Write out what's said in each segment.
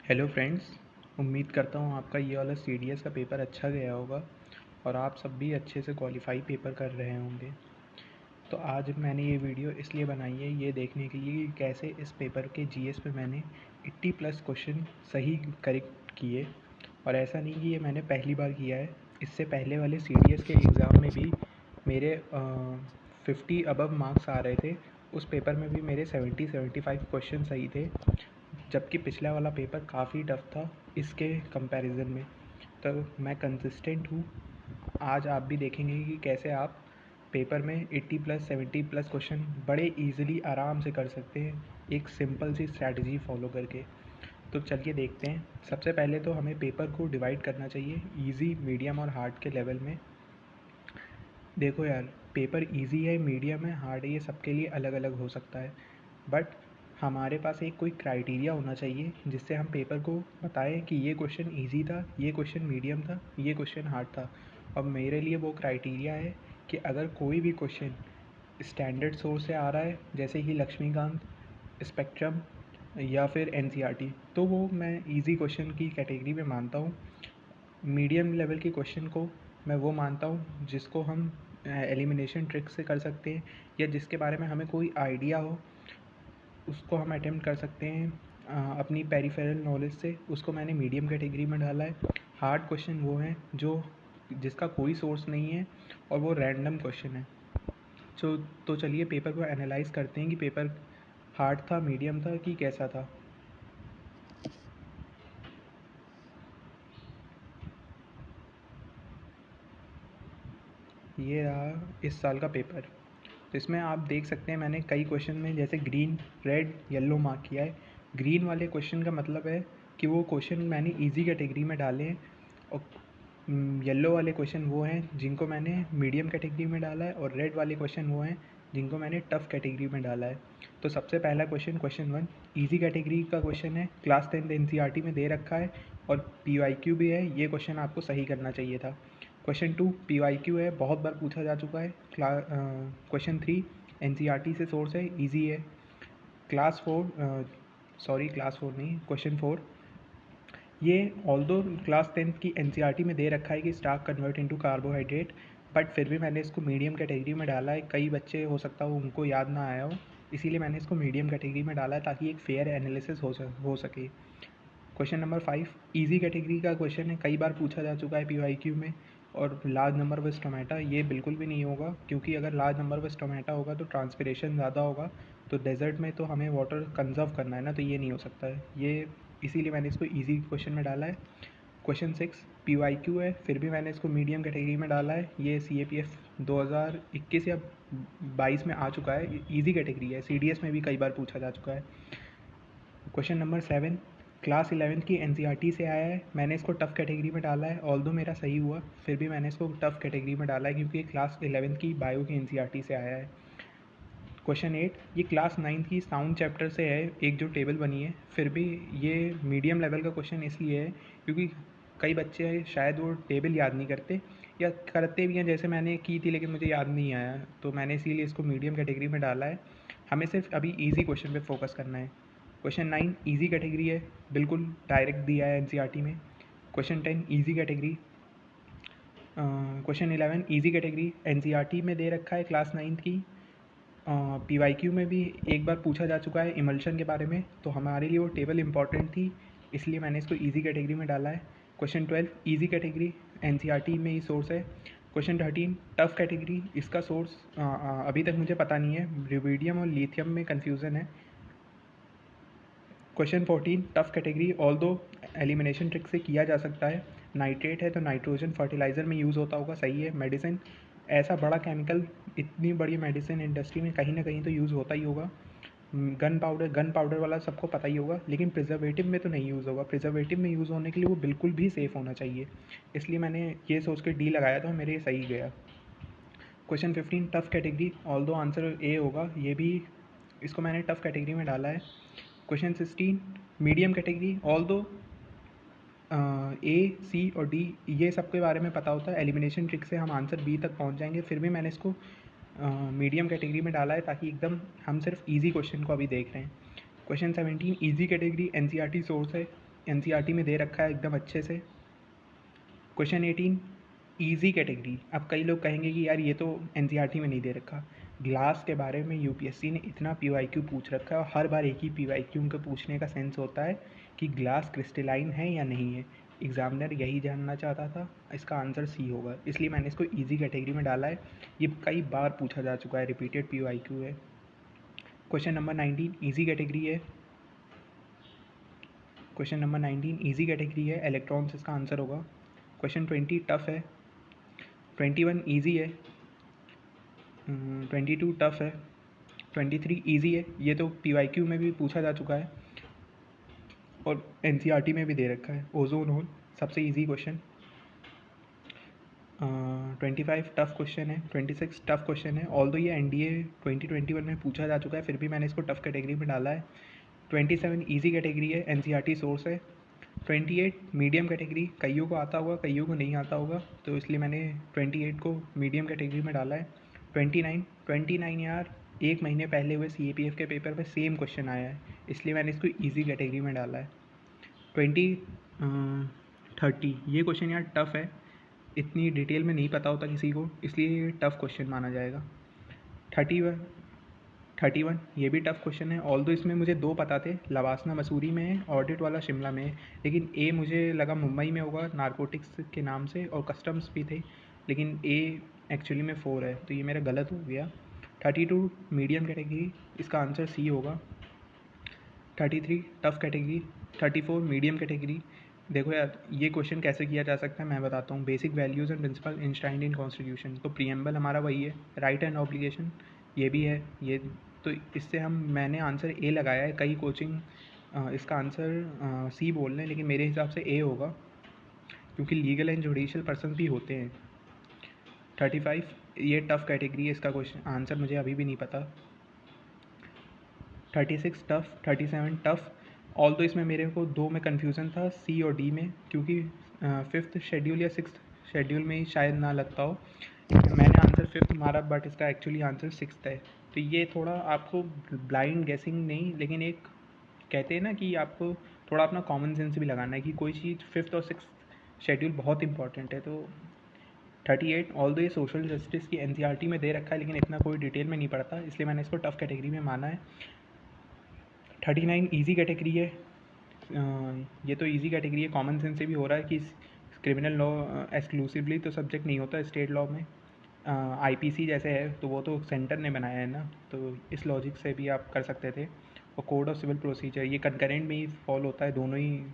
Hello friends. उम्मीद करता हूँ आपका ये वाला CDS का पेपर अच्छा गया होगा और आप सब भी अच्छे से क्वालिफाई पेपर कर रहे होंगे। तो आज मैंने ये वीडियो इसलिए बनाई है ये देखने के लिए कि कैसे इस पेपर के GS पे मैंने 80+ क्वेश्चन सही करेक्ट किए। और ऐसा नहीं कि ये मैंने पहली बार किया है, इससे पहले वाले CDS के एग्ज़ाम में भी मेरे 50 अबव मार्क्स आ रहे थे। उस पेपर में भी मेरे 70-75 क्वेश्चन सही थे, जबकि पिछला वाला पेपर काफ़ी टफ था इसके कंपैरिजन में। तो मैं कंसिस्टेंट हूँ। आज आप भी देखेंगे कि कैसे आप पेपर में 80+ 70+ क्वेश्चन बड़े इजीली आराम से कर सकते हैं एक सिंपल सी स्ट्रैटेजी फॉलो करके। तो चलिए देखते हैं। सबसे पहले तो हमें पेपर को डिवाइड करना चाहिए इजी, मीडियम और हार्ड के लेवल में। देखो यार, पेपर इजी है, मीडियम है, हार्ड है, ये सबके लिए अलग अलग हो सकता है, बट हमारे पास एक कोई क्राइटेरिया होना चाहिए जिससे हम पेपर को बताएं कि ये क्वेश्चन इजी था, ये क्वेश्चन मीडियम था, ये क्वेश्चन हार्ड था। और मेरे लिए वो क्राइटेरिया है कि अगर कोई भी क्वेश्चन स्टैंडर्ड सोर्स से आ रहा है, जैसे कि लक्ष्मीकांत, स्पेक्ट्रम या फिर NCERT, तो वो मैं इजी क्वेश्चन की कैटेगरी में मानता हूँ। मीडियम लेवल के क्वेश्चन को मैं वो मानता हूँ जिसको हम एलिमिनेशन ट्रिक से कर सकते हैं, या जिसके बारे में हमें कोई आइडिया हो, उसको हम अटेम्प्ट कर सकते हैं अपनी पेरिफेरल नॉलेज से। उसको मैंने मीडियम कैटेगरी में डाला है। हार्ड क्वेश्चन वो हैं जो जिसका कोई सोर्स नहीं है और वो रैंडम क्वेश्चन है। तो चलिए पेपर को एनालाइज करते हैं कि पेपर हार्ड था, मीडियम था कि कैसा था। ये रहा इस साल का पेपर। तो इसमें आप देख सकते हैं मैंने कई क्वेश्चन में जैसे ग्रीन, रेड, येलो मार्क किया है। ग्रीन वाले क्वेश्चन का मतलब है कि वो क्वेश्चन मैंने इजी कैटेगरी में डाले हैं, और येलो वाले क्वेश्चन वो हैं जिनको मैंने मीडियम कैटेगरी में डाला है, और रेड वाले क्वेश्चन वो हैं जिनको मैंने टफ़ कैटेगरी में डाला है। तो सबसे पहला क्वेश्चन 1 इजी कैटेगरी का क्वेश्चन है, क्लास 10 NCERT में दे रखा है और PYQ भी है। ये क्वेश्चन आपको सही करना चाहिए था। क्वेश्चन 2 PYQ है, बहुत बार पूछा जा चुका है। क्वेश्चन 3 NCERT से सोर्स है, इजी है। क्लास 4 नहीं, क्वेश्चन 4 ये ऑल्दो क्लास 10th की NCERT में दे रखा है कि starch convert into carbohydrate, but फिर भी मैंने इसको मीडियम कैटेगरी में डाला है। कई बच्चे हो सकता हो उनको याद ना आया हो, इसीलिए मैंने इसको मीडियम कैटेगरी में डाला है ताकि एक फेयर एनालिसिस हो सके। क्वेश्चन नंबर 5 इजी कैटेगरी का क्वेश्चन है, कई बार पूछा जा चुका है PYQ में। और लार्ज नंबर ऑफ स्टोमेटा, ये बिल्कुल भी नहीं होगा, क्योंकि अगर लार्ज नंबर ऑफ स्टोमेटा होगा तो ट्रांसपिरेशन ज़्यादा होगा, तो डेजर्ट में तो हमें वाटर कंजर्व करना है ना, तो ये नहीं हो सकता है ये, इसीलिए मैंने इसको इजी क्वेश्चन में डाला है। क्वेश्चन 6 PYQ है, फिर भी मैंने इसको मीडियम कैटेगरी में डाला है। ये CAPF 2021 या 22 में आ चुका है, इजी कैटेगरी है, CDS में भी कई बार पूछा जा चुका है। क्वेश्चन नंबर 7 क्लास 11 की NCERT से आया है, मैंने इसको टफ़ कैटेगरी में डाला है। ऑल्दो मेरा सही हुआ, फिर भी मैंने इसको टफ़ कैटेगरी में डाला है क्योंकि क्लास 11 की बायो की NCERT से आया है। क्वेश्चन 8 ये क्लास 9 की साउंड चैप्टर से है, एक जो टेबल बनी है, फिर भी ये मीडियम लेवल का क्वेश्चन इसलिए है क्योंकि कई बच्चे शायद वो टेबल याद नहीं करते, या करते भी हैं जैसे मैंने की थी लेकिन मुझे याद नहीं आया, तो मैंने इसीलिए इसको मीडियम कैटेगरी में डाला है। हमें सिर्फ अभी ईजी क्वेश्चन पे फोकस करना है। क्वेश्चन 9 इजी कैटेगरी है, बिल्कुल डायरेक्ट दिया है NCERT में। Question 10 easy category. Question 11 easy category NCERT में दे रखा है क्लास 9 की। PYQ में भी एक बार पूछा जा चुका है इमल्शन के बारे में, तो हमारे लिए वो टेबल इंपॉर्टेंट थी, इसलिए मैंने इसको इजी कैटेगरी में डाला है। क्वेश्चन 12 इजी कैटेगरी, NCERT में ही सोर्स है। क्वेश्चन 13 टफ़ कैटेगरी, इसका सोर्स अभी तक मुझे पता नहीं है, रुबिडियम और लिथियम में कन्फ्यूज़न है। Question 14 tough category, although elimination trick से किया जा सकता है। नाइट्रेट है तो नाइट्रोजन फर्टिलाइज़र में यूज़ होता होगा, सही है। मेडिसिन, ऐसा बड़ा केमिकल, इतनी बड़ी मेडिसिन इंडस्ट्री में कहीं ना कहीं तो यूज़ होता ही होगा। गन पाउडर वाला सबको पता ही होगा, लेकिन प्रिजर्वेटिव में तो नहीं यूज़ होगा। प्रिजर्वेटिव में यूज़ होने के लिए वो बिल्कुल भी सेफ़ होना चाहिए, इसलिए मैंने ये सोच के डी लगाया था, मेरे सही गया। Question 15 tough category, although answer A होगा, ये भी इसको मैंने टफ़ कैटेगरी में डाला है। Question 16 medium category, although A, C और D ये सब के बारे में पता होता है, एलिमिनेशन ट्रिक से हम आंसर B तक पहुंच जाएंगे, फिर भी मैंने इसको मीडियम कैटेगरी में डाला है ताकि एकदम हम सिर्फ इजी क्वेश्चन को अभी देख रहे हैं। Question 17 easy category, NCERT source है, एनसीईआरटी में दे रखा है एकदम अच्छे से। Question 18 easy category. अब कई लोग कहेंगे कि यार ये तो एनसीईआरटी में नहीं दे रखा। ग्लास के बारे में यूपीएससी ने इतना पीवाईक्यू पूछ रखा है और हर बार एक ही पीवाईक्यू का पूछने का सेंस होता है कि ग्लास क्रिस्टलाइन है या नहीं है। एग्जामिनर यही जानना चाहता था, इसका आंसर सी होगा, इसलिए मैंने इसको इजी कैटेगरी में डाला है। ये कई बार पूछा जा चुका है, रिपीटेड पीवाईक्यू है। क्वेश्चन नंबर 19 इजी कैटेगरी है। क्वेश्चन नंबर 19 इजी कैटेगरी है, इलेक्ट्रॉन्स इसका आंसर होगा। क्वेश्चन 20 टफ है, 21 इजी है, 22 टफ है, 23 इजी है। ये तो पीवाईक्यू में भी पूछा जा चुका है और एनसीईआरटी में भी दे रखा है। ओजोन होल सबसे इजी क्वेश्चन। 25 टफ क्वेश्चन है, 26 टफ क्वेश्चन है। ऑल्दो ये एनडीए 2021 में पूछा जा चुका है, फिर भी मैंने इसको टफ कैटेगरी में डाला है। 27 इजी कैटेगरी है, एनसीईआरटी सोर्स है। 28 मीडियम कैटेगरी, कईयों को आता होगा कईयों को नहीं आता होगा, तो इसलिए मैंने 28 को मीडियम कैटेगरी में डाला है। 29 यार एक महीने पहले हुए CAPF के पेपर में सेम क्वेश्चन आया है, इसलिए मैंने इसको इजी कैटेगरी में डाला है। 30 ये क्वेश्चन यार टफ है, इतनी डिटेल में नहीं पता होता किसी को, इसलिए ये टफ क्वेश्चन माना जाएगा। 31 ये भी टफ क्वेश्चन है। ऑल्दो इसमें मुझे दो पता थे, लवासना मसूरी में है, ऑडिट वाला शिमला में है, लेकिन ए मुझे लगा मुंबई में होगा नारकोटिक्स के नाम से, और कस्टम्स भी थे, लेकिन ए एक्चुअली में 4 है, तो ये मेरा गलत हो गया। 32 मीडियम कैटेगरी, इसका आंसर सी होगा। 33 टफ कैटेगरी, 34 मीडियम कैटेगरी। देखो यार ये क्वेश्चन कैसे किया जा सकता है मैं बताता हूँ। Basic values and principle instilled in constitution, तो प्रीएम्बल हमारा वही है। राइट एंड ऑब्लिगेशन ये भी है, ये तो इससे मैंने आंसर ए लगाया है। कई कोचिंग इसका आंसर सी बोल रहे हैं, लेकिन मेरे हिसाब से ए होगा, क्योंकि लीगल एंड जुडिशियल पर्सन भी होते हैं। 35 ये टफ कैटेगरी है, इसका क्वेश्चन आंसर मुझे अभी भी नहीं पता। 36 टफ, 37 टफ। ऑल तो इसमें मेरे को दो में कन्फ्यूज़न था, सी और डी में, क्योंकि 5th शेड्यूल या 6th शेड्यूल में ही शायद ना लगता हो। मैंने आंसर 5th मारा, बट इसका एक्चुअली आंसर 6th है। तो ये थोड़ा आपको ब्लाइंड गेसिंग नहीं, लेकिन एक कहते हैं ना कि आपको थोड़ा अपना कॉमन सेंस भी लगाना है कि कोई चीज़ 5th और 6th शेड्यूल बहुत इंपॉर्टेंट है। तो 38 ऑल दो ये सोशल जस्टिस की एनसीईआरटी में दे रखा है, लेकिन इतना कोई डिटेल में नहीं पड़ता, इसलिए मैंने इसको टफ कैटेगरी में माना है। 39 इजी कैटेगरी है, ये तो इजी कैटेगरी है, कॉमन सेंस से भी हो रहा है कि क्रिमिनल लॉ एक्सक्लूसिवली तो सब्जेक्ट नहीं होता स्टेट लॉ में। आईपीसी जैसे है तो वो तो सेंटर ने बनाया है ना, तो इस लॉजिक से भी आप कर सकते थे। और कोड ऑफ सिविल प्रोसीजर ये कंकरेंट में ही फॉल होता है, दोनों ही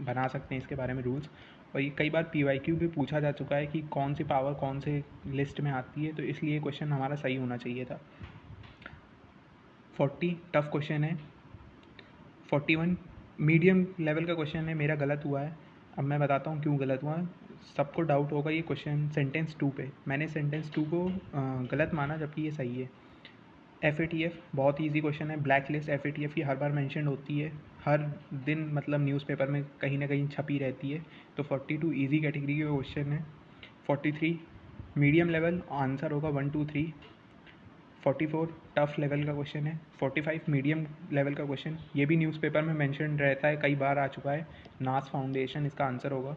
बना सकते हैं इसके बारे में रूल्स। और ये कई बार पीवाईक्यू भी पूछा जा चुका है कि कौन सी पावर कौन से लिस्ट में आती है, तो इसलिए क्वेश्चन हमारा सही होना चाहिए था। 40 टफ क्वेश्चन है। 41 मीडियम लेवल का क्वेश्चन है, मेरा गलत हुआ है। अब मैं बताता हूँ क्यों गलत हुआ। सबको डाउट होगा ये क्वेश्चन सेंटेंस 2 पे, मैंने सेंटेंस 2 को गलत माना, जबकि ये सही है। FATF बहुत ईजी क्वेश्चन है, ब्लैक लिस्ट FATF की हर बार मेंशन होती है, हर दिन मतलब न्यूज़पेपर में कहीं ना कहीं छपी रहती है। तो 42 इजी कैटेगरी का क्वेश्चन है। 43 मीडियम लेवल, आंसर होगा 1 2 3। 44 टफ लेवल का क्वेश्चन है। 45 मीडियम लेवल का क्वेश्चन, ये भी न्यूज़पेपर में मेंशन रहता है, कई बार आ चुका है, नास फाउंडेशन इसका आंसर होगा।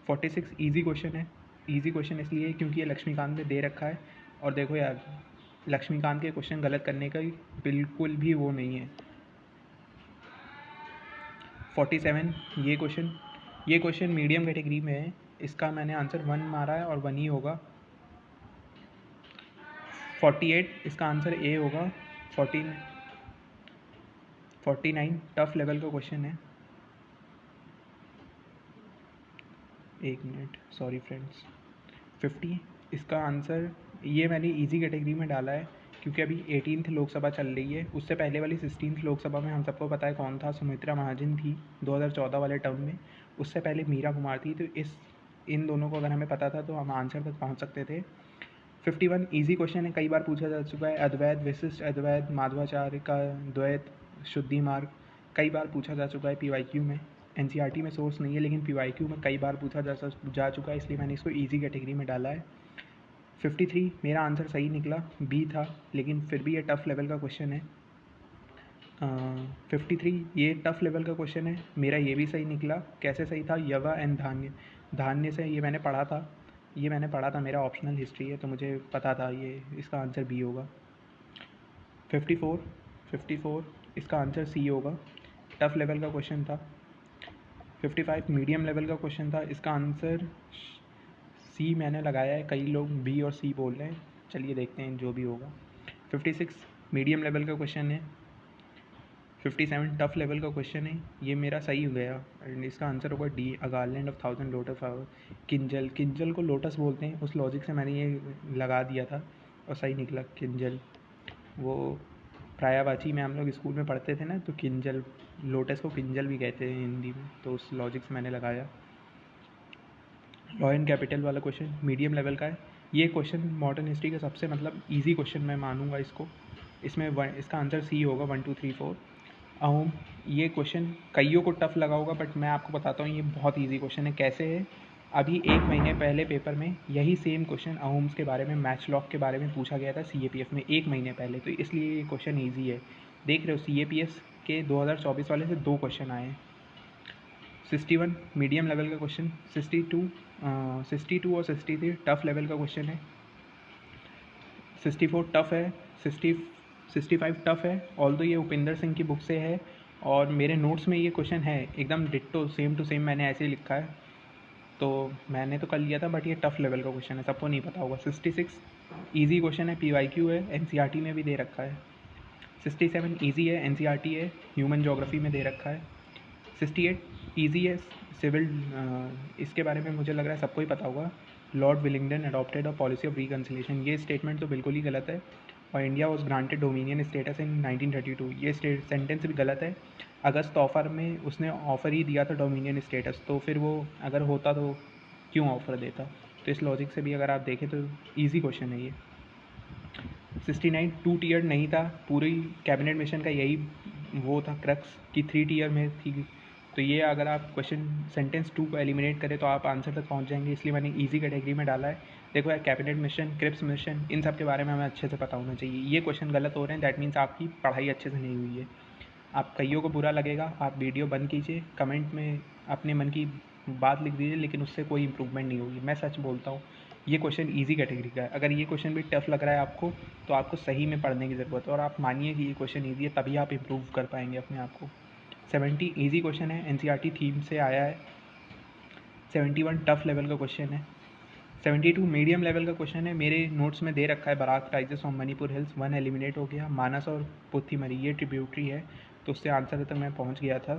46 इजी क्वेश्चन है। इजी क्वेश्चन इसलिए क्योंकि ये लक्ष्मीकांत ने दे रखा है, और देखो यार लक्ष्मीकांत के क्वेश्चन गलत करने का बिल्कुल भी वो नहीं है। 47 ये क्वेश्चन मीडियम कैटेगरी में है, इसका मैंने आंसर 1 मारा है और 1 ही होगा। 48 इसका आंसर ए होगा। 49 टफ लेवल का क्वेश्चन है। एक मिनट, सॉरी फ्रेंड्स। 50 इसका आंसर, ये मैंने इजी कैटेगरी में डाला है क्योंकि अभी 18th लोकसभा चल रही है। उससे पहले वाली 16th लोकसभा में हम सबको पता है कौन था, सुमित्रा महाजन थी 2014 वाले टर्म में, उससे पहले मीरा कुमार थी। तो इन दोनों को अगर हमें पता था तो हम आंसर तक पहुँच सकते थे। 51 इजी क्वेश्चन है, कई बार पूछा जा चुका है। अद्वैत विशिष्ट अद्वैत माधवाचार्य का द्वैत शुद्धि मार्ग, कई बार पूछा जा चुका है पीवाईक्यू में। एनसीईआरटी में सोर्स नहीं है, लेकिन पीवाईक्यू में कई बार पूछा जा चुका है, इसलिए मैंने इसको इजी कैटेगरी में डाला है। 53 मेरा आंसर सही निकला, बी था, लेकिन फिर भी ये टफ लेवल का क्वेश्चन है। 53 ये टफ लेवल का क्वेश्चन है, मेरा ये भी सही निकला। कैसे सही था? यवा एंड धान्य, धान्य से ये मैंने पढ़ा था, मेरा ऑप्शनल हिस्ट्री है तो मुझे पता था ये, इसका आंसर बी होगा। 54 इसका आंसर सी होगा, टफ लेवल का क्वेश्चन था। 55 मीडियम लेवल का क्वेश्चन था, इसका आंसर सी मैंने लगाया है, कई लोग बी और सी बोल रहे हैं, चलिए देखते हैं जो भी होगा। 56 मीडियम लेवल का क्वेश्चन है। 57 टफ लेवल का क्वेश्चन है, ये मेरा सही हो गया एंड इसका आंसर होगा D, a garland of 1000 lotus flower. Kinjal को लोटस बोलते हैं, उस लॉजिक से मैंने ये लगा दिया था और सही निकला किंजल। वो प्रायावाची में हम लोग स्कूल में पढ़ते थे ना, तो किंजल, लोटस को किंजल भी कहते हैं हिंदी में, तो उस लॉजिक से मैंने लगाया। लॉ एंड कैपिटल वाला क्वेश्चन मीडियम लेवल का है। ये क्वेश्चन मॉडर्न हिस्ट्री का सबसे मतलब ईजी क्वेश्चन मैं मानूंगा इसको। इसमें इसका आंसर सी होगा, 1 2 3 4 अहोम। ये क्वेश्चन कईयों को टफ लगा होगा बट मैं आपको बताता हूँ ये बहुत ईजी क्वेश्चन है। कैसे है? अभी 1 महीने पहले पेपर में यही सेम क्वेश्चन अहोम्स के बारे में, मैच लॉक के बारे में पूछा गया था CAPF में 1 महीने पहले, तो इसलिए ये क्वेश्चन ईजी है। देख रहे हो CAPF के 2024 वाले से 2 क्वेश्चन आए हैं। 61 मीडियम लेवल का क्वेश्चन। 62 और 63 टफ लेवल का क्वेश्चन है। 64 टफ है, 65 टफ है, ऑल्दो ये उपिंदर सिंह की बुक से है और मेरे नोट्स में ये क्वेश्चन है एकदम डिट्टो, सेम टू सेम मैंने ऐसे ही लिखा है, तो मैंने तो कर लिया था बट ये टफ लेवल का क्वेश्चन है, सबको नहीं पता होगा। 66 ईजी क्वेश्चन है, PYQ है, NCERT में भी दे रखा है। 67 ईजी है, NCERT है, ह्यूमन जोग्राफी में दे रखा है। 68 ईजी है, सिविल, इसके बारे में मुझे लग रहा है सबको ही पता होगा। Lord Willingdon adopted a policy of reconciliation, ये स्टेटमेंट तो बिल्कुल ही गलत है। और India was granted dominion status in 1932, ये सेंटेंस भी गलत है। अगस्त ऑफर में उसने ऑफ़र ही दिया था डोमिनियन स्टेटस, तो फिर वो अगर होता तो क्यों ऑफ़र देता? तो इस लॉजिक से भी अगर आप देखें तो ईजी क्वेश्चन है ये। 69 2 टीयर नहीं था, पूरी कैबिनेट मिशन का यही वो था क्रक्स कि 3 टीयर में थी, तो ये अगर आप क्वेश्चन सेंटेंस 2 को एलिमिनेट करें तो आप आंसर तक पहुंच जाएंगे, इसलिए मैंने इजी कैटेगरी में डाला है। देखो यार, कैबिनेट मिशन, क्रिप्स मिशन, इन सब के बारे में हमें अच्छे से पता होना चाहिए। ये क्वेश्चन गलत हो रहे हैं, दैट मीन्स आपकी पढ़ाई अच्छे से नहीं हुई है। आप कईयों को बुरा लगेगा, आप वीडियो बंद कीजिए, कमेंट में अपने मन की बात लिख दीजिए, लेकिन उससे कोई इंप्रूवमेंट नहीं होगी। मैं सच बोलता हूँ, ये क्वेश्चन इजी कैटेगरी का है। अगर ये क्वेश्चन भी टफ लग रहा है आपको तो आपको सही में पढ़ने की ज़रूरत है और आप मानिए कि ये क्वेश्चन ईजी है, तभी आप इम्प्रूव कर पाएंगे अपने आप को। 70 ईजी क्वेश्चन है, NCERT थीम से आया है। 71 टफ लेवल का क्वेश्चन है। 72 मीडियम लेवल का क्वेश्चन है, मेरे नोट्स में दे रखा है Barak rises from Manipur hills, 1 eliminate हो गया। मानस और पुथिमरी ये ट्रिब्यूटरी है, तो उससे आंसर तक मैं पहुंच गया था।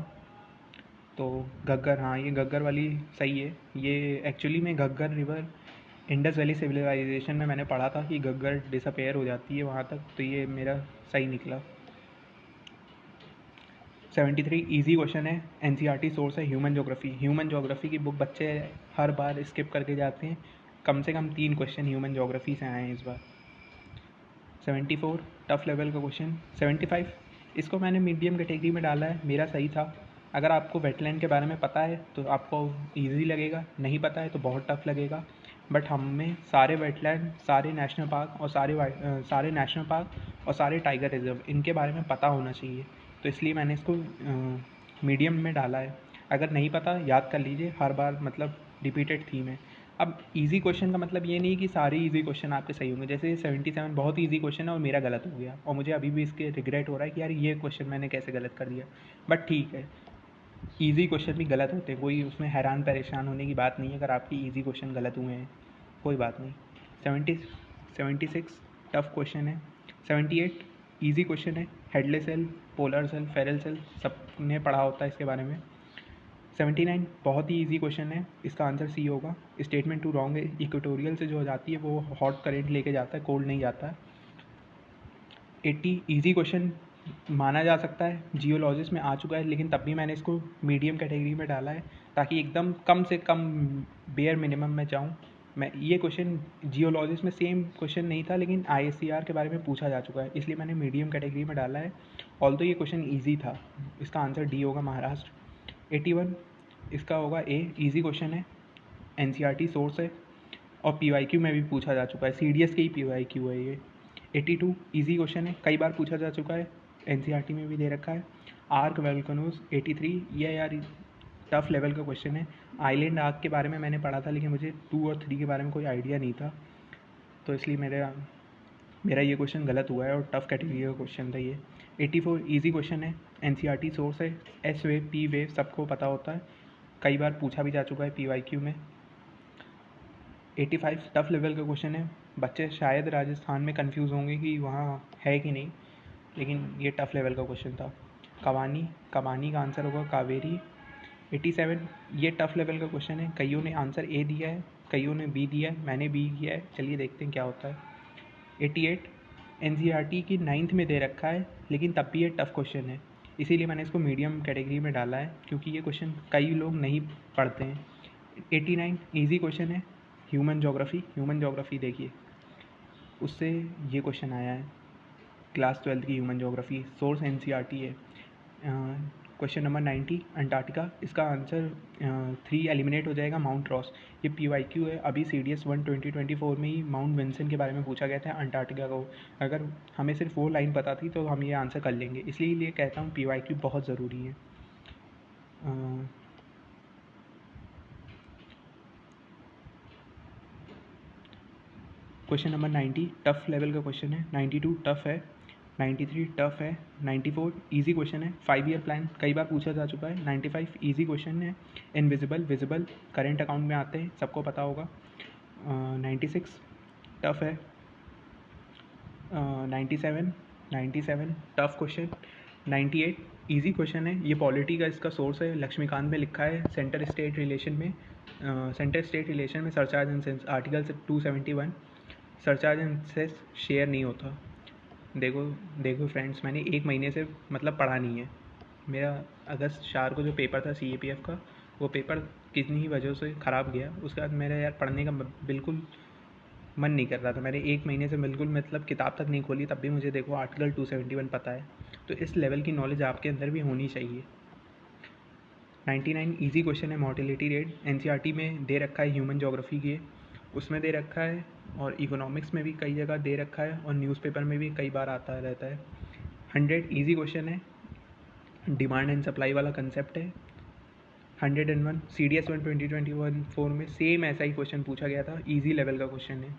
तो घग्गर, हाँ ये घग्गर वाली सही है। ये एक्चुअली में Ghaggar river Indus valley civilisation में मैंने पढ़ा था कि घग्गर डिसअपेयर हो जाती है वहाँ तक, तो ये मेरा सही निकला। 73 इजी क्वेश्चन है, NCERT सोर्स है ह्यूमन ज्योग्राफी की बुक बच्चे हर बार स्किप करके जाते हैं, कम से कम 3 क्वेश्चन ह्यूमन ज्योग्राफी से आए हैं इस बार। 74 टफ लेवल का क्वेश्चन। 75 इसको मैंने मीडियम कैटेगरी में डाला है, मेरा सही था। अगर आपको वेटलैंड के बारे में पता है तो आपको ईजी लगेगा, नहीं पता है तो बहुत टफ लगेगा, बट हमें सारे वेटलैंड, सारे नेशनल पार्क और सारे टाइगर रिजर्व, इनके बारे में पता होना चाहिए, तो इसलिए मैंने इसको मीडियम में डाला है। अगर नहीं पता याद कर लीजिए, हर बार मतलब रिपीटेड थीम है। अब इजी क्वेश्चन का मतलब ये नहीं कि सारे इजी क्वेश्चन आपके सही होंगे, जैसे 77 बहुत इजी क्वेश्चन है और मेरा गलत हो गया और मुझे अभी भी इसके रिग्रेट हो रहा है कि यार ये क्वेश्चन मैंने कैसे गलत कर दिया, बट ठीक है, इजी क्वेश्चन भी गलत होते हैं, कोई उसमें हैरान परेशान होने की बात नहीं है अगर आपकी इजी क्वेश्चन गलत हुए हैं, कोई बात नहीं। 76 टफ क्वेश्चन है। 78 इजी क्वेश्चन है, Hadley's cell, polar cell, Ferrel cell, सबने पढ़ा होता है इसके बारे में। 79 बहुत ही इजी क्वेश्चन है, इसका आंसर सी होगा। स्टेटमेंट 2 रॉन्ग है, इक्वेटोरियल से जो हो जाती है वो हॉट करेंट लेके जाता है, कोल्ड नहीं जाता है। 80 इजी क्वेश्चन माना जा सकता है, जियोलॉजिस्ट में आ चुका है, लेकिन तब भी मैंने इसको मीडियम कैटेगरी में डाला है ताकि एकदम कम से कम बेयर मिनिमम में जाऊँ मैं। ये क्वेश्चन जियोलॉजिस्ट में सेम क्वेश्चन नहीं था, लेकिन ISCR के बारे में पूछा जा चुका है, इसलिए मैंने मीडियम कैटेगरी में डाला है। ऑल्दो ये क्वेश्चन ईजी था, इसका आंसर डी होगा, महाराष्ट्र। 81 इसका होगा ए, ईजी क्वेश्चन है, NCERT सोर्स है और PYQ में भी पूछा जा चुका है, CDS के ही PYQ है ये। 82 इजी क्वेश्चन है, कई बार पूछा जा चुका है, एनसीईआरटी में भी दे रखा है। आर्क वोल्केनोज 83, ये यार टफ लेवल का क्वेश्चन है। आइलैंड आर्क के बारे में मैंने पढ़ा था, लेकिन मुझे 2 और 3 के बारे में कोई आइडिया नहीं था, तो इसलिए मेरा ये क्वेश्चन गलत हुआ है और टफ कैटेगरी का क्वेश्चन था ये। 84 इजी क्वेश्चन है, एनसीईआरटी सोर्स है। एस वेव, पी वेव सबको पता होता है, कई बार पूछा भी जा चुका है पीवाईक्यू में। 85 टफ लेवल का क्वेश्चन है। बच्चे शायद राजस्थान में कंफ्यूज होंगे कि वहाँ है कि नहीं, लेकिन ये टफ लेवल का क्वेश्चन था। कबानी का आंसर होगा कावेरी। 87 ये टफ लेवल का क्वेश्चन है। कईयों ने आंसर ए दिया है, कईयों ने बी दिया है, मैंने बी किया है, चलिए देखते हैं क्या होता है। 88 एनसीईआरटी की 9th में दे रखा है, लेकिन तब भी ये टफ क्वेश्चन है, इसीलिए मैंने इसको मीडियम कैटेगरी में डाला है, क्योंकि ये क्वेश्चन कई लोग नहीं पढ़ते हैं। 89 इजी क्वेश्चन है, ह्यूमन ज्योग्राफी देखिए, उससे ये क्वेश्चन आया है क्लास 12 की ह्यूमन ज्योग्राफी, सोर्स एनसीईआरटी है। क्वेश्चन नंबर 90 अंटार्कटिका, इसका आंसर 3 एलिमिनेट हो जाएगा, माउंट रॉस। ये पीवाईक्यू है, अभी CDS 1 2024 में ही माउंट विंसन के बारे में पूछा गया था अंटार्कटिका को। अगर हमें सिर्फ वो लाइन पता थी तो हम ये आंसर कर लेंगे, इसलिए कहता हूँ पीवाईक्यू बहुत ज़रूरी है। क्वेश्चन नंबर 90 टफ लेवल का क्वेश्चन है। 92 टफ है, 93 टफ है, 94 इजी क्वेश्चन है। 5 ईयर प्लान कई बार पूछा जा चुका है। 95 इजी क्वेश्चन है। इनविजिबल विजिबल करंट अकाउंट में आते हैं, सबको पता होगा। 96 टफ है। 97 टफ क्वेश्चन। 98 इजी क्वेश्चन है, ये पॉलिटी का इसका सोर्स है, लक्ष्मीकांत में लिखा है। सेंटर स्टेट रिलेशन में surcharge and cess article 271, surcharge and cess share नहीं होता। देखो फ्रेंड्स, मैंने 1 महीने से मतलब पढ़ा नहीं है। मेरा अगस्त 4 को जो पेपर था CAPF का, वो पेपर कितनी ही वजह से ख़राब गया। उसके बाद मेरा यार पढ़ने का बिल्कुल मन नहीं कर रहा था। मैंने 1 महीने से बिल्कुल मतलब किताब तक नहीं खोली, तब भी मुझे देखो आर्टिकल 271 पता है। तो इस लेवल की नॉलेज आपके अंदर भी होनी चाहिए। 99 इजी क्वेश्चन है, मोर्टेलिटी रेट एनसीईआरटी में दे रखा है, ह्यूमन ज्योग्राफी के उसमें दे रखा है, और इकोनॉमिक्स में भी कई जगह दे रखा है, और न्यूज़पेपर में भी कई बार आता रहता है। 100 इजी क्वेश्चन है, डिमांड एंड सप्लाई वाला कंसेप्ट है। 101 CDS 1 2024 में सेम ऐसा ही क्वेश्चन पूछा गया था, इजी लेवल का क्वेश्चन है।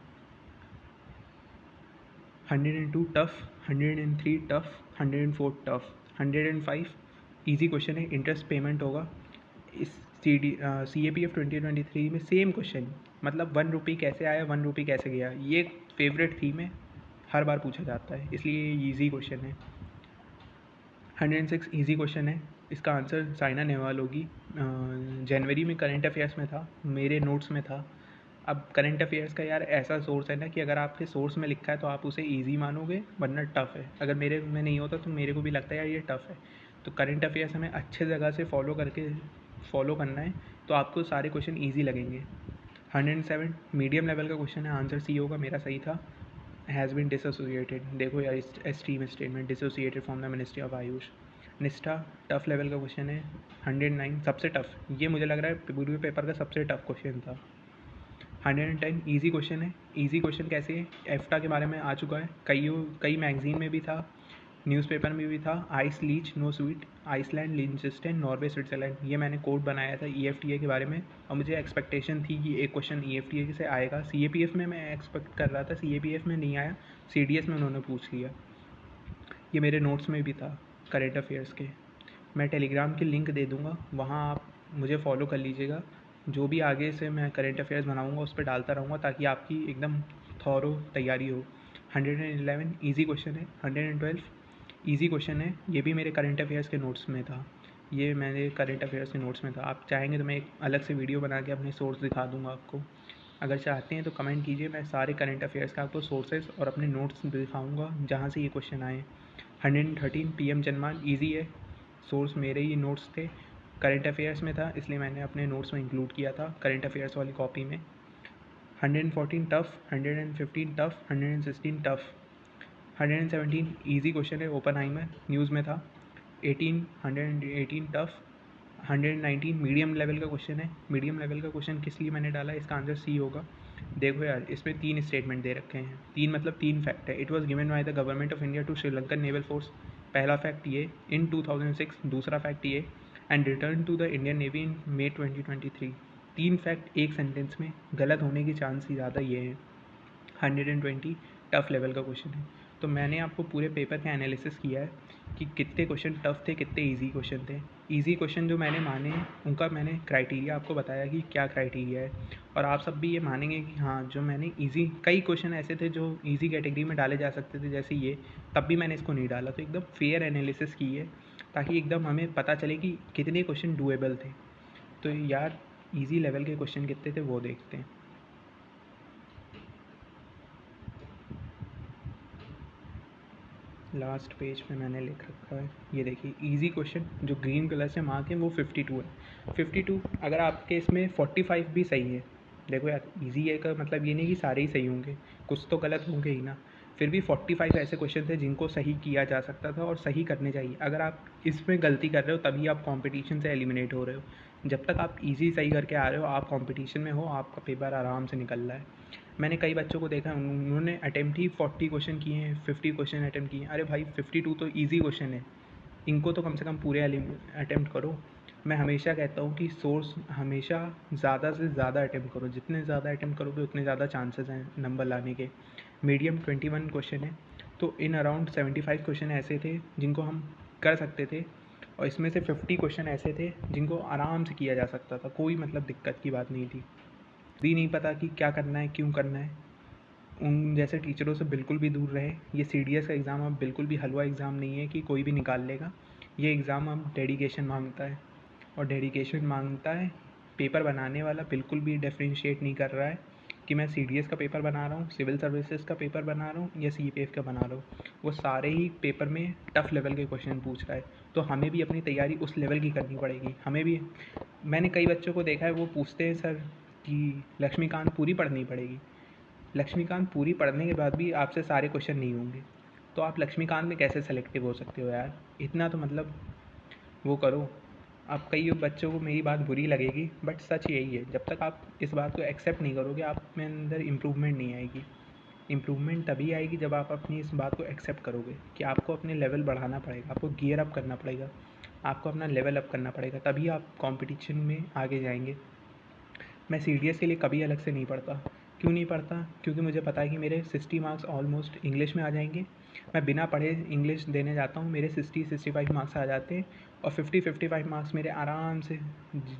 102 tough, 103 tough, 104 tough, 105 easy question है, इंटरेस्ट पेमेंट होगा। इस CAPF 2023 में सेम क्वेश्चन, मतलब 1 रुपये कैसे आया, 1 रुपये कैसे गया, ये फेवरेट थीम है, हर बार पूछा जाता है, इसलिए ये ईजी क्वेश्चन है। 106 इजी क्वेश्चन है, इसका आंसर साइना नेहवाल होगी। जनवरी में करंट अफेयर्स में था, मेरे नोट्स में था। अब करंट अफेयर्स का यार ऐसा सोर्स है ना कि अगर आपके सोर्स में लिखा है तो आप उसे इजी मानोगे, वरना टफ़ है। अगर मेरे में नहीं होता तो मेरे को भी लगता है यार ये टफ़ है। तो करंट अफेयर्स हमें अच्छे जगह से फॉलो करना है, तो आपको सारे क्वेश्चन ईजी लगेंगे। 107 मीडियम लेवल का क्वेश्चन है, आंसर सी होगा, मेरा सही था। हैज़ बीन डिसोसिएटेड, देखो यार stream statement, dissociated from the ministry of Ayush. निष्ठा टफ लेवल का क्वेश्चन है। 109 सबसे टफ, ये मुझे लग रहा है पूरे पेपर का सबसे टफ क्वेश्चन था। 110 इजी क्वेश्चन है। इजी क्वेश्चन कैसे है, एफ्टा के बारे में आ चुका है, कई मैगजीन में भी था, न्यूज़पेपर में भी था। Ice leech no sweet, Iceland, Liechtenstein, Norway, Switzerland, ये मैंने कोड बनाया था EFTA के बारे में, और मुझे एक्सपेक्टेशन थी कि एक क्वेश्चन EFTA से आएगा। CAPF में मैं एक्सपेक्ट कर रहा था, CAPF में नहीं आया, CDS में उन्होंने पूछ लिया। ये मेरे नोट्स में भी था करेंट अफेयर्स के, मैं टेलीग्राम की लिंक दे दूँगा, वहाँ आप मुझे फॉलो कर लीजिएगा। जो भी आगे से मैं करेंट अफेयर्स बनाऊँगा उस पर डालता रहूँगा, ताकि आपकी एकदम थॉरो तैयारी हो। 111 इजी क्वेश्चन है। 112 इजी क्वेश्चन है, ये भी मेरे करंट अफेयर्स के नोट्स में था, ये मेरे करंट अफेयर्स के नोट्स में था। आप चाहेंगे तो मैं एक अलग से वीडियो बना के अपने सोर्स दिखा दूँगा आपको, अगर चाहते हैं तो कमेंट कीजिए, मैं सारे करंट अफेयर्स का आपको सोर्सेज और अपने नोट्स दिखाऊँगा जहाँ से ये क्वेश्चन आए। 113 PM जनमान ईजी है, सोर्स मेरे ही नोट्स थे, करंट अफेयर्स में था, इसलिए मैंने अपने नोट्स में इंक्लूड किया था करंट अफेयर्स वाली कॉपी में। 114 tough, 115 tough, 116 tough, 117 easy question है, ओपनहाइमर, न्यूज़ में था। 118 टफ, 119 मीडियम लेवल का क्वेश्चन है। मीडियम लेवल का क्वेश्चन किस लिए मैंने डाला, इसका आंसर सी होगा। देखो यार, इसमें 3 स्टेटमेंट दे रखे हैं, 3 मतलब 3 फैक्ट है। It was given by the government of India to Sri Lankan naval force, पहला फैक्ट ये, इन 2006, दूसरा फैक्ट ये, and return to the Indian navy in May 2023। 3 fact एक सेंटेंस में गलत होने की चांस ही ज़्यादा ये है। 120 टफ लेवल का क्वेश्चन है। तो मैंने आपको पूरे पेपर का एनालिसिस किया है कि कितने क्वेश्चन टफ थे, कितने इजी क्वेश्चन थे। इजी क्वेश्चन जो मैंने माने हैं उनका मैंने क्राइटेरिया आपको बताया कि क्या क्राइटेरिया है, और आप सब भी ये मानेंगे कि हाँ, जो मैंने इजी, कई क्वेश्चन ऐसे थे जो इजी कैटेगरी में डाले जा सकते थे जैसे ये, तब भी मैंने इसको नहीं डाला। तो एकदम फेयर एनालिसिस की है ताकि एकदम हमें पता चले कि कितने क्वेश्चन डूएबल थे। तो यार, इजी लेवल के क्वेश्चन कितने थे वो देखते हैं। लास्ट पेज पे मैंने लिख रखा है, ये देखिए, इजी क्वेश्चन जो ग्रीन कलर से मार्क है वो 52 है। 52, अगर आपके इसमें 45 भी सही है, देखो यार, इजी है का मतलब ये नहीं कि सारे ही सही होंगे, कुछ तो गलत होंगे ही ना। फिर भी 45 ऐसे क्वेश्चन थे जिनको सही किया जा सकता था और सही करने चाहिए। अगर आप इसमें गलती कर रहे हो तभी आप कंपटीशन से एलिमिनेट हो रहे हो। जब तक आप इजी सही करके आ रहे हो, आप कंपटीशन में हो, आपका पेपर आराम से निकल रहा है। मैंने कई बच्चों को देखा है, उन्होंने अटैम्प्ट ही 40 क्वेश्चन किए हैं, 50 क्वेश्चन अटैम्प्ट किए हैं। अरे भाई, 52 तो ईजी क्वेश्चन है, इनको तो कम से कम पूरे अटैम्प्ट करो। मैं हमेशा कहता हूँ कि सोर्स हमेशा ज़्यादा से ज़्यादा अटैम्प्ट करो, जितने ज़्यादा अटैम्प्ट करोगे उतने ज़्यादा चांसेस हैं नंबर लाने के। मीडियम 21 क्वेश्चन है, तो इन अराउंड 75 क्वेश्चन ऐसे थे जिनको हम कर सकते थे, और इसमें से 50 क्वेश्चन ऐसे थे जिनको आराम से किया जा सकता था, कोई मतलब दिक्कत की बात नहीं थी। भी नहीं पता कि क्या करना है, क्यों करना है, उन जैसे टीचरों से बिल्कुल भी दूर रहे। ये CDS का एग्ज़ाम अब बिल्कुल भी हलवा एग्ज़ाम नहीं है कि कोई भी निकाल लेगा। ये एग्ज़ाम अब डेडिकेशन मांगता है, और डेडिकेशन मांगता है। पेपर बनाने वाला बिल्कुल भी डिफरेंशिएट नहीं कर रहा है कि मैं CDS का पेपर बना रहा हूँ, सिविल सर्विसेज का पेपर बना रहा हूँ, या CPF का बना रहा हूँ। वो सारे ही पेपर में टफ लेवल के क्वेश्चन पूछ रहा है। तो हमें भी अपनी तैयारी उस लेवल की करनी पड़ेगी। हमें भी, मैंने कई बच्चों को देखा है, वो पूछते हैं सर कि लक्ष्मीकांत पूरी पढ़नी पड़ेगी। लक्ष्मीकांत पूरी पढ़ने के बाद भी आपसे सारे क्वेश्चन नहीं होंगे, तो आप लक्ष्मीकांत में कैसे सेलेक्टिव हो सकते हो यार? इतना तो मतलब वो करो। अब कई बच्चों को मेरी बात बुरी लगेगी, बट सच यही है, जब तक आप इस बात को एक्सेप्ट नहीं करोगे, आप में अंदर इम्प्रूवमेंट नहीं आएगी। इम्प्रूवमेंट तभी आएगी जब आप अपनी इस बात को एक्सेप्ट करोगे कि आपको अपने लेवल बढ़ाना पड़ेगा, आपको गियर अप करना पड़ेगा, आपको अपना लेवल अप करना पड़ेगा, तभी आप कंपटीशन में आगे जाएंगे। मैं CDS के लिए कभी अलग से नहीं पढ़ता। क्यों नहीं पढ़ता? क्योंकि मुझे पता है कि मेरे 60 मार्क्स ऑलमोस्ट इंग्लिश में आ जाएंगे। मैं बिना पढ़े इंग्लिश देने जाता हूँ, मेरे 60-65 मार्क्स आ जाते हैं, और 50-55 मार्क्स मेरे आराम से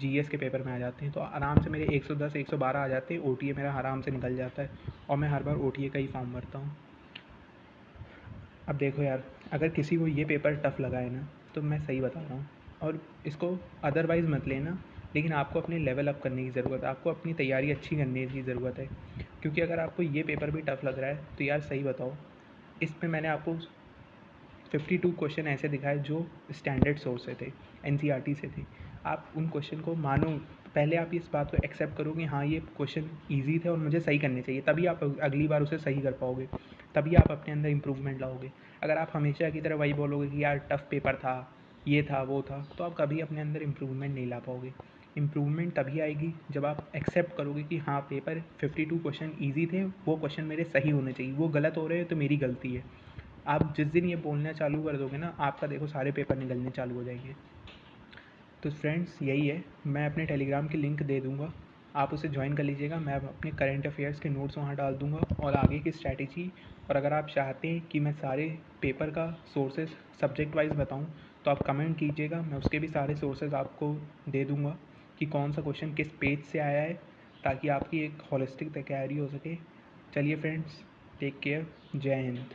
GS के पेपर में आ जाते हैं। तो आराम से मेरे 110-112 आ जाते हैं, OTA मेरा आराम से निकल जाता है, और मैं हर बार OTA का ही फॉर्म भरता हूँ। अब देखो यार, अगर किसी को ये पेपर टफ लगा है ना, तो मैं सही बता रहा हूँ, और इसको अदरवाइज़ मत लेना, लेकिन आपको अपने लेवल अप करने की ज़रूरत है, आपको अपनी तैयारी अच्छी करने की ज़रूरत है। क्योंकि अगर आपको ये पेपर भी टफ लग रहा है तो यार सही बताओ, इसमें मैंने आपको 52 क्वेश्चन ऐसे दिखाए जो स्टैंडर्ड सोर्स से थे, NCERT से थे। आप उन क्वेश्चन को मानो, पहले आप इस बात को एक्सेप्ट करो कि हाँ, ये क्वेश्चन ईजी थे और मुझे सही करने चाहिए, तभी आप अगली बार उसे सही कर पाओगे, तभी आप अपने अंदर इम्प्रूवमेंट लाओगे। अगर आप हमेशा की तरह वही बोलोगे कि यार टफ पेपर था, ये था, वो था, तो आप कभी अपने अंदर इम्प्रूवमेंट नहीं ला पाओगे। इम्प्रूवमेंट तभी आएगी जब आप एक्सेप्ट करोगे कि हाँ, पेपर 52 क्वेश्चन ईजी थे, वो क्वेश्चन मेरे सही होने चाहिए, वो गलत हो रहे हैं तो मेरी गलती है। आप जिस दिन ये बोलना चालू कर दोगे ना, आपका देखो सारे पेपर निकलने चालू हो जाएंगे। तो फ्रेंड्स, यही है, मैं अपने टेलीग्राम की लिंक दे दूँगा, आप उसे ज्वाइन कर लीजिएगा। मैं अपने करंट अफेयर्स के नोट्स वहाँ डाल दूँगा, और आगे की स्ट्रैटेजी, और अगर आप चाहते हैं कि मैं सारे पेपर का सोर्सेज सब्जेक्ट वाइज बताऊँ, तो आप कमेंट कीजिएगा, मैं उसके भी सारे सोर्सेज आपको दे दूँगा कि कौन सा क्वेश्चन किस पेज से आया है, ताकि आपकी एक होलिस्टिक तैयारी हो सके। चलिए फ्रेंड्स, टेक केयर, जय हिंद।